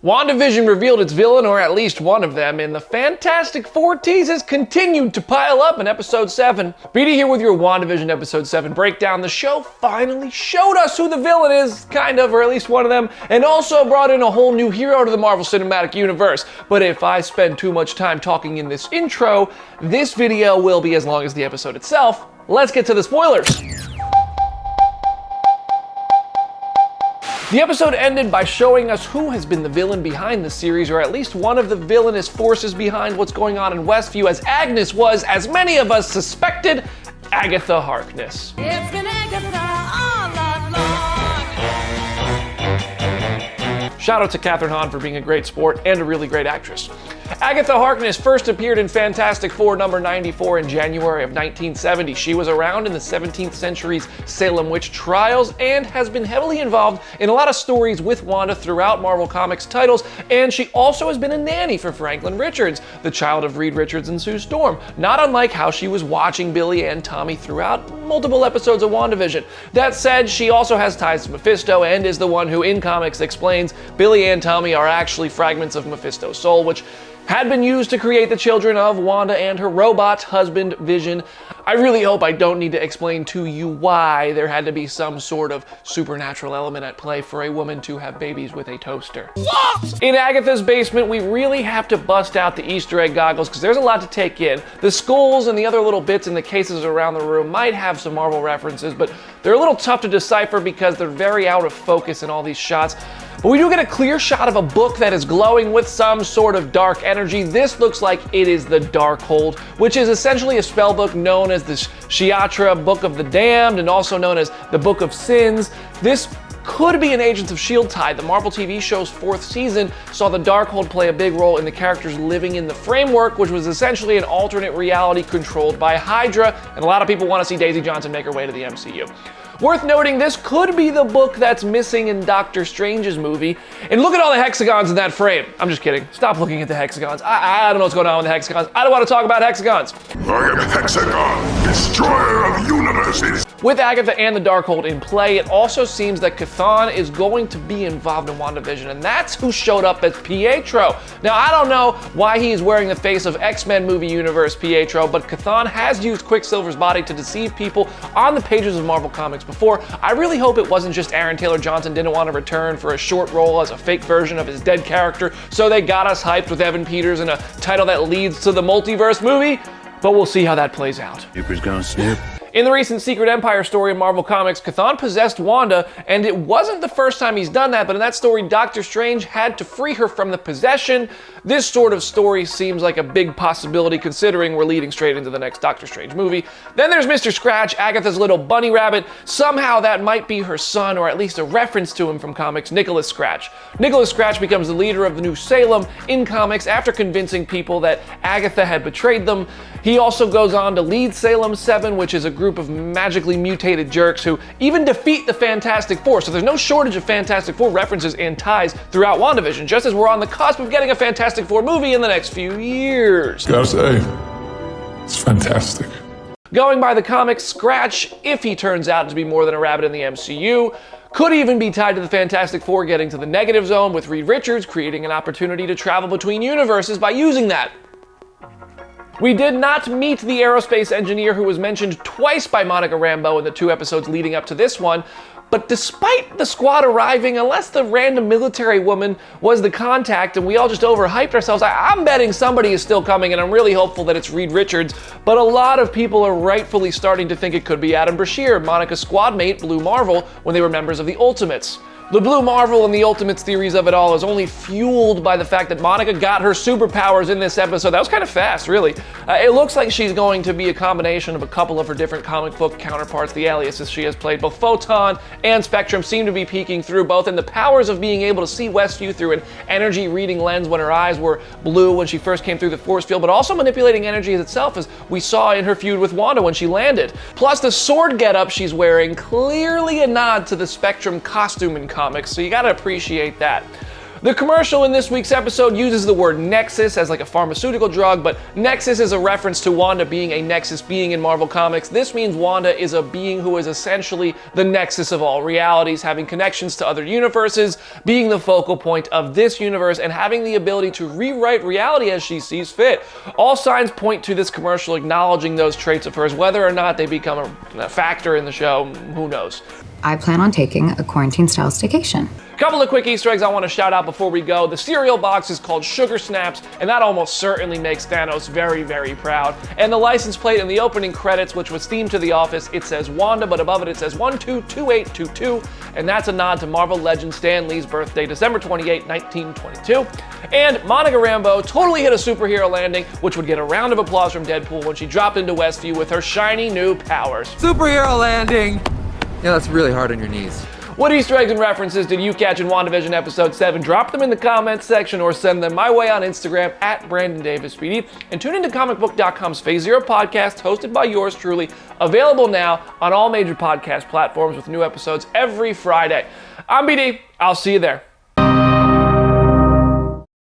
WandaVision revealed its villain, or at least one of them, and the Fantastic Four teases continued to pile up in Episode 7. BD here with your WandaVision Episode 7 breakdown. The show finally showed us who the villain is, kind of, or at least one of them, and also brought in a whole new hero to the Marvel Cinematic Universe. But if I spend too much time talking in this intro, this video will be as long as the episode itself. Let's get to the spoilers. The episode ended by showing us who has been the villain behind the series, or at least one of the villainous forces behind what's going on in Westview, as Agnes was, as many of us suspected, Agatha Harkness. It's been Agatha all night long. Shout out to Kathryn Hahn for being a great sport and a really great actress. Agatha Harkness first appeared in Fantastic Four number 94 in January of 1970. She was around in the 17th century's Salem witch trials and has been heavily involved in a lot of stories with Wanda throughout Marvel Comics titles, and she also has been a nanny for Franklin Richards, the child of Reed Richards and Sue Storm, not unlike how she was watching Billy and Tommy throughout multiple episodes of WandaVision. That said, she also has ties to Mephisto and is the one who in comics explains Billy and Tommy are actually fragments of Mephisto's soul, which had been used to create the children of Wanda and her robot husband, Vision. I really hope I don't need to explain to you why there had to be some sort of supernatural element at play for a woman to have babies with a toaster. What? In Agatha's basement, we really have to bust out the Easter egg goggles because there's a lot to take in. The skulls and the other little bits in the cases around the room might have some Marvel references, but they're a little tough to decipher because they're very out of focus in all these shots. But we do get a clear shot of a book that is glowing with some sort of dark energy. This looks like it is the Darkhold, which is essentially a spell book known as the Shiatra Book of the Damned and also known as the Book of Sins. This could be an Agents of S.H.I.E.L.D. tie. The Marvel TV show's 4th season saw the Darkhold play a big role in the characters living in the framework, which was essentially an alternate reality controlled by Hydra, and a lot of people want to see Daisy Johnson make her way to the MCU. Worth noting, this could be the book that's missing in Doctor Strange's movie. And look at all the hexagons in that frame. I'm just kidding. Stop looking at the hexagons. I don't know what's going on with the hexagons. I don't want to talk about hexagons. I am Hexagon, destroyer of universes. With Agatha and the Darkhold in play, it also seems that Chthon is going to be involved in WandaVision, and that's who showed up as Pietro. Now, I don't know why he is wearing the face of X-Men movie universe Pietro, but Chthon has used Quicksilver's body to deceive people on the pages of Marvel Comics before. I really hope it wasn't just Aaron Taylor Johnson didn't want to return for a short role as a fake version of his dead character, so they got us hyped with Evan Peters in a title that leads to the multiverse movie, but we'll see how that plays out. Snoopers gonna snoop. In the recent Secret Empire story in Marvel Comics, Chthon possessed Wanda, and it wasn't the first time he's done that, but in that story, Doctor Strange had to free her from the possession. This sort of story seems like a big possibility considering we're leading straight into the next Doctor Strange movie. Then there's Mr. Scratch, Agatha's little bunny rabbit. Somehow that might be her son, or at least a reference to him from comics, Nicholas Scratch. Nicholas Scratch becomes the leader of the New Salem in comics after convincing people that Agatha had betrayed them. He also goes on to lead Salem 7, which is a group of magically mutated jerks who even defeat the Fantastic Four. So there's no shortage of Fantastic Four references and ties throughout WandaVision, just as we're on the cusp of getting a Fantastic Four movie in the next few years. Gotta say, it's fantastic. Going by the comics, Scratch, if he turns out to be more than a rabbit in the MCU, could even be tied to the Fantastic Four getting to the negative zone with Reed Richards creating an opportunity to travel between universes by using that. We did not meet the aerospace engineer who was mentioned twice by Monica Rambeau in the 2 episodes leading up to this one, but despite the squad arriving, unless the random military woman was the contact and we all just overhyped ourselves, I'm betting somebody is still coming, and I'm really hopeful that it's Reed Richards, but a lot of people are rightfully starting to think it could be Adam Brashear, Monica's squad mate, Blue Marvel, when they were members of the Ultimates. The Blue Marvel and the Ultimates theories of it all is only fueled by the fact that Monica got her superpowers in this episode. That was kind of fast, really. It looks like she's going to be a combination of a couple of her different comic book counterparts. The aliases she has played, both Photon and Spectrum, seem to be peeking through, both in the powers of being able to see Westview through an energy reading lens when her eyes were blue when she first came through the force field, but also manipulating energy itself, as we saw in her feud with Wanda when she landed. Plus, the sword getup she's wearing, clearly a nod to the Spectrum costume in comics, so you gotta appreciate that. The commercial in this week's episode uses the word Nexus as like a pharmaceutical drug, but Nexus is a reference to Wanda being a Nexus being in Marvel Comics. This means Wanda is a being who is essentially the nexus of all realities, having connections to other universes, being the focal point of this universe, and having the ability to rewrite reality as she sees fit. All signs point to this commercial acknowledging those traits of hers. Whether or not they become a factor in the show, who knows? I plan on taking a quarantine-style staycation. Couple of quick Easter eggs I want to shout out before we go. The cereal box is called Sugar Snaps, and that almost certainly makes Thanos very, very proud. And the license plate in the opening credits, which was themed to The Office, it says Wanda, but above it says 122822, and that's a nod to Marvel legend Stan Lee's birthday, December 28, 1922. And Monica Rambeau totally hit a superhero landing, which would get a round of applause from Deadpool when she dropped into Westview with her shiny new powers. Superhero landing! Yeah, that's really hard on your knees. What Easter eggs and references did you catch in WandaVision Episode 7? Drop them in the comments section or send them my way on Instagram at BrandonDavisPD. And tune into Comicbook.com's Phase Zero podcast, hosted by yours truly, available now on all major podcast platforms with new episodes every Friday. I'm BD. I'll see you there.